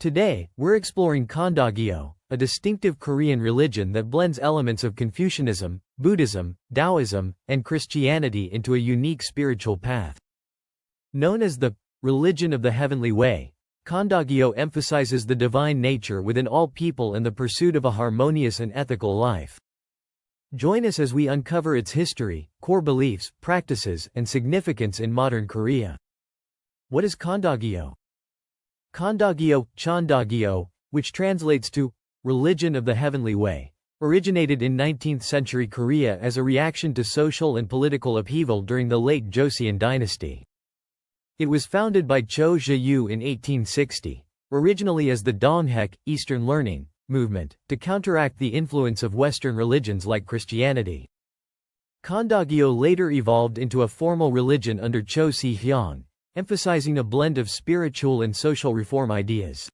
Today, we're exploring Chondogyo, a distinctive Korean religion that blends elements of Confucianism, Buddhism, Taoism, and Christianity into a unique spiritual path. Known as the religion of the heavenly way, Chondogyo emphasizes the divine nature within all people and the pursuit of a harmonious and ethical life. Join us as we uncover its history, core beliefs, practices, and significance in modern Korea. What is Chondogyo? Chondogyo, Chondogyo, which translates to religion of the heavenly way, originated in 19th-century Korea as a reaction to social and political upheaval during the late Joseon dynasty. It was founded by Choe Je-u in 1860, originally as the Donghak Eastern Learning movement, to counteract the influence of Western religions like Christianity. Chondogyo later evolved into a formal religion under Choe Je-u, emphasizing a blend of spiritual and social reform ideas.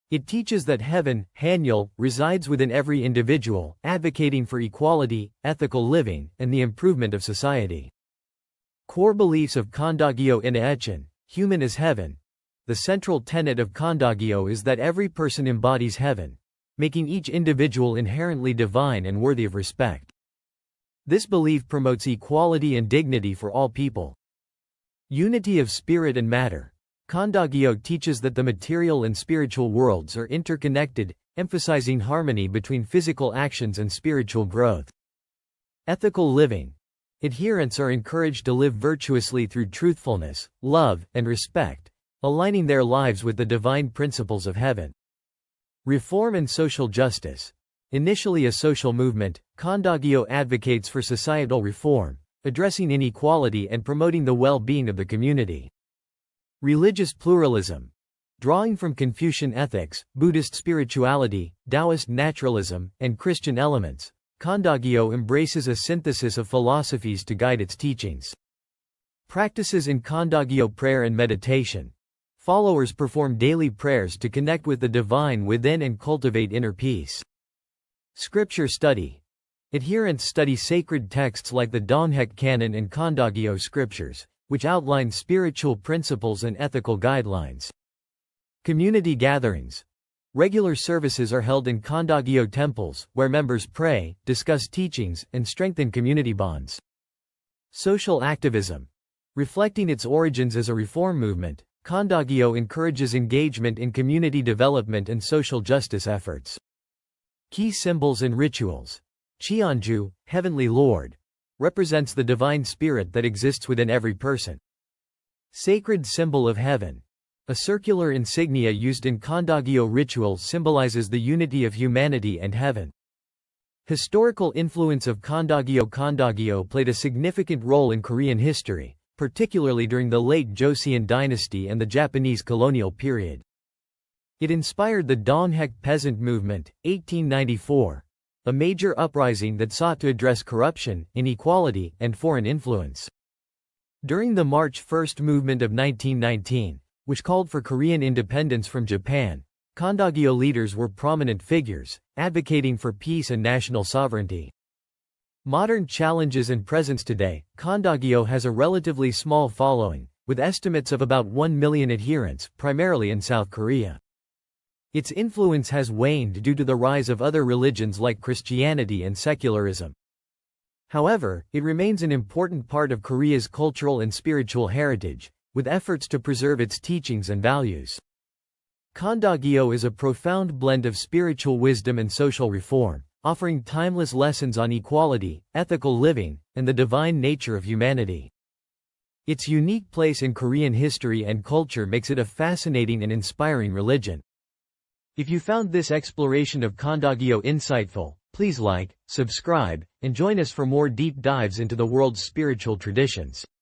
It teaches that heaven, Hanyul, resides within every individual, advocating for equality, ethical living, and the improvement of society. Core beliefs of Chondogyo: Innaechon, human is heaven. The central tenet of Chondogyo is that every person embodies heaven, making each individual inherently divine and worthy of respect. This belief promotes equality and dignity for all people. Unity of spirit and matter. Chondogyo teaches that the material and spiritual worlds are interconnected, emphasizing harmony between physical actions and spiritual growth. Ethical living. Adherents are encouraged to live virtuously through truthfulness, love, and respect, aligning their lives with the divine principles of heaven. Reform and social justice. Initially a social movement, Chondogyo advocates for societal reform, addressing inequality and promoting the well-being of the community. Religious pluralism. Drawing from Confucian ethics, Buddhist spirituality, Taoist naturalism, and Christian elements, Chondogyo embraces a synthesis of philosophies to guide its teachings. Practices in Chondogyo: prayer and meditation. Followers perform daily prayers to connect with the divine within and cultivate inner peace. Scripture study. Adherents study sacred texts like the Donghak Canon and Chondogyo scriptures, which outline spiritual principles and ethical guidelines. Community gatherings. Regular services are held in Chondogyo temples, where members pray, discuss teachings, and strengthen community bonds. Social activism. Reflecting its origins as a reform movement, Chondogyo encourages engagement in community development and social justice efforts. Key symbols and rituals. Cheon-do, Heavenly Lord, represents the divine spirit that exists within every person. Sacred symbol of heaven. A circular insignia used in Chondogyo rituals symbolizes the unity of humanity and heaven. Historical influence of Chondogyo. Chondogyo played a significant role in Korean history, particularly during the late Joseon dynasty and the Japanese colonial period. It inspired the Donghak Peasant Movement, 1894, a major uprising that sought to address corruption, inequality, and foreign influence. During the March 1 movement of 1919, which called for Korean independence from Japan, Chondogyo leaders were prominent figures, advocating for peace and national sovereignty. Modern challenges and presence today. Chondogyo has a relatively small following, with estimates of about 1 million adherents, primarily in South Korea. Its influence has waned due to the rise of other religions like Christianity and secularism. However, it remains an important part of Korea's cultural and spiritual heritage, with efforts to preserve its teachings and values. Chondogyo is a profound blend of spiritual wisdom and social reform, offering timeless lessons on equality, ethical living, and the divine nature of humanity. Its unique place in Korean history and culture makes it a fascinating and inspiring religion. If you found this exploration of Chondogyo insightful, please like, subscribe, and join us for more deep dives into the world's spiritual traditions.